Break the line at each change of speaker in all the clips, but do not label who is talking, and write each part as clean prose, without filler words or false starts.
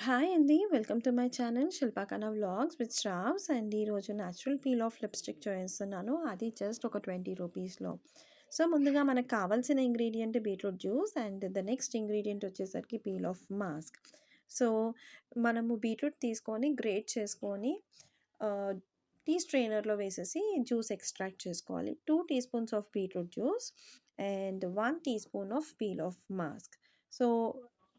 Hi అండి. Welcome to my channel Shilpakana vlogs with Shravs. And ఈరోజు natural peel off lipstick చూపిస్తున్నాను. అది జస్ట్ ఒక 20 రూపీస్లో. సో ముందుగా మనకు కావాల్సిన ingredient beetroot juice and the next ingredient వచ్చేసరికి పీల్ ఆఫ్ మాస్క్. సో మనము బీట్రూట్ తీసుకొని గ్రేట్ చేసుకొని టీ స్ట్రెయినర్లో వేసేసి జ్యూస్ ఎక్స్ట్రాక్ట్ చేసుకోవాలి. 2 tea spoons of beetroot juice and 1 tea spoon of peel off mask. So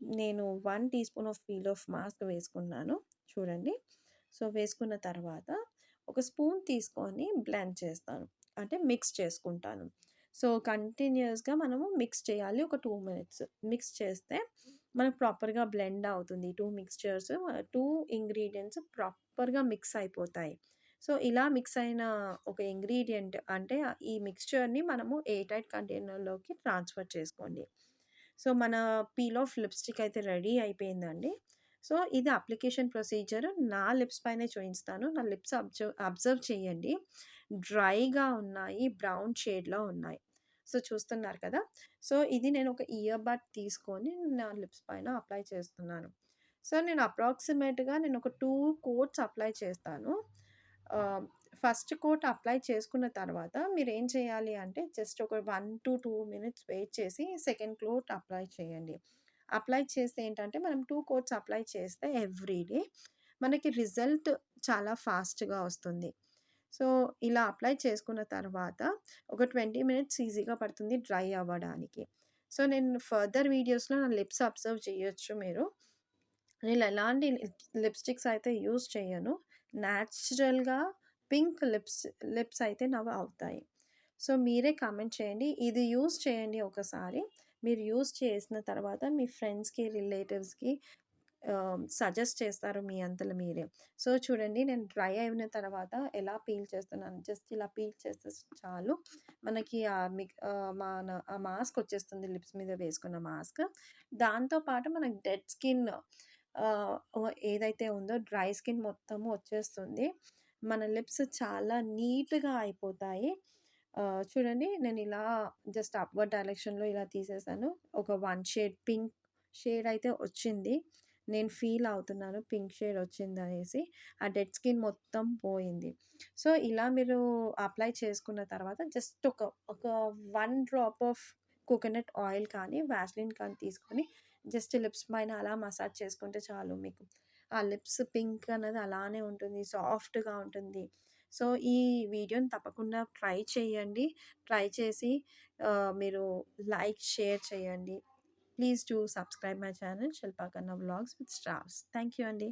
నేను 1 tea spoon of peel off mask వేసుకున్నాను. చూడండి. సో వేసుకున్న తర్వాత ఒక స్పూన్ తీసుకొని బ్లెండ్ చేస్తాను. అంటే మిక్స్ చేసుకుంటాను. సో కంటిన్యూయస్‌గా మనము మిక్స్ చేయాలి ఒక 2 మినిట్స్. మిక్స్ చేస్తే మనకు ప్రాపర్‌గా బ్లెండ్ అవుతుంది. 2 మిక్స్చర్స్ 2 ఇంగ్రీడియెంట్స్ ప్రాపర్‌గా మిక్స్ అయిపోతాయి. సో ఇలా మిక్స్ అయిన ఒక ఇంగ్రీడియెంట్ అంటే ఈ మిక్స్చర్‌ని మనము ఎయిర్ టైట్ కంటైనర్‌లోకి ట్రాన్స్‌ఫర్ చేసుకోండి. సో మన పీల్ ఆఫ్ లిప్‌స్టిక్ అయితే రెడీ అయిపోయిందండి. సో ఇది అప్లికేషన్ ప్రొసీజర్ నా లిప్స్ పైనే చూయిస్తాను. నా లిప్స్ అబ్జర్వ్ చేయండి. డ్రైగా ఉన్నాయి. బ్రౌన్ షేడ్‌లో ఉన్నాయి. సో చూస్తున్నారు కదా! సో ఇది నేను ఒక ఇయర్ బడ్ తీసుకొని నా లిప్స్ పైన అప్లై చేస్తున్నాను. సో నేను అప్రాక్సిమేట్‌గా ఒక 2 కోట్స్ అప్లై చేస్తాను. ఆహ్, ఫస్ట్ కోట్ అప్లై చేసుకున్న తర్వాత మీరేం చేయాలి అంటే జస్ట్ ఒక 1-2 మినిట్స్ వెయిట్ చేసి సెకండ్ కోట్ అప్లై చేయండి. అప్లై చేస్తే ఏంటంటే మనం 2 కోట్స్ అప్లై చేస్తే ఎవ్రీ డే మనకి రిజల్ట్ చాలా ఫాస్ట్‌గా వస్తుంది. సో ఇలా అప్లై చేసుకున్న తర్వాత ఒక 20 మినిట్స్ ఈజీగా పడుతుంది డ్రై అవ్వడానికి. సో నేను ఫర్దర్ వీడియోస్‌లో నా లిప్స్ అబ్జర్వ్ చేయొచ్చు మీరు. నేను ఎలాంటి లిప్‌స్టిక్స్ అయితే యూజ్ చేయను. నేచురల్‌గా పింక్ లిప్స్ అయితే నావి అవుతాయి. సో మీరే కామెంట్ చేయండి. ఇది యూజ్ చేయండి ఒకసారి. మీరు యూజ్ చేసిన తర్వాత మీ ఫ్రెండ్స్‌కి, రిలేటివ్స్‌కి సజెస్ట్ చేస్తారు మీ అంతల మీరే. సో చూడండి నేను డ్రై అయిన తర్వాత ఎలా పీల్ చేస్తున్నాను. జస్ట్ ఇలా పీల్ చేస్తే చాలు. మనకి మన ఆ మాస్క్ వచ్చేస్తుంది లిప్స్ మీద వేసుకున్న మాస్క్. దాంతో పాటు మనకు డెడ్ స్కిన్ ఏదైతే ఉందో డ్రై స్కిన్ మొత్తము వచ్చేస్తుంది. మన లిప్స్ చాలా నీట్‌గా అయిపోతాయి. చూడండి నేను ఇలా జస్ట్ అప్‌వర్డ్ డైరెక్షన్‌లో ఇలా తీసేసాను. ఒక 1 షేడ్ పింక్ షేడ్ అయితే వచ్చింది. నేను ఫీల్ అవుతున్నాను పింక్ షేడ్ వచ్చిందనేసి. ఆ డెడ్ స్కిన్ మొత్తం పోయింది. సో, ఇలా మీరు అప్లై చేసుకున్న తర్వాత జస్ట్ ఒక 1 డ్రాప్ ఆఫ్ కోకోనట్ ఆయిల్ కానీ, వాసెలిన్ కానీ తీసుకొని జస్ట్ లిప్స్ పైన అలా మసాజ్ చేసుకుంటే చాలు మీకు. ఆ లిప్స్ పింక్ అన్నది అలానే ఉంటుంది. సాఫ్ట్‌గా ఉంటుంది. సో, ఈ వీడియోని తప్పకుండా ట్రై చేయండి. ట్రై చేసి మీరు లైక్, షేర్ చేయండి. Please do subscribe my channel Shilpa Kanna vlogs with stars. Thank you అండి.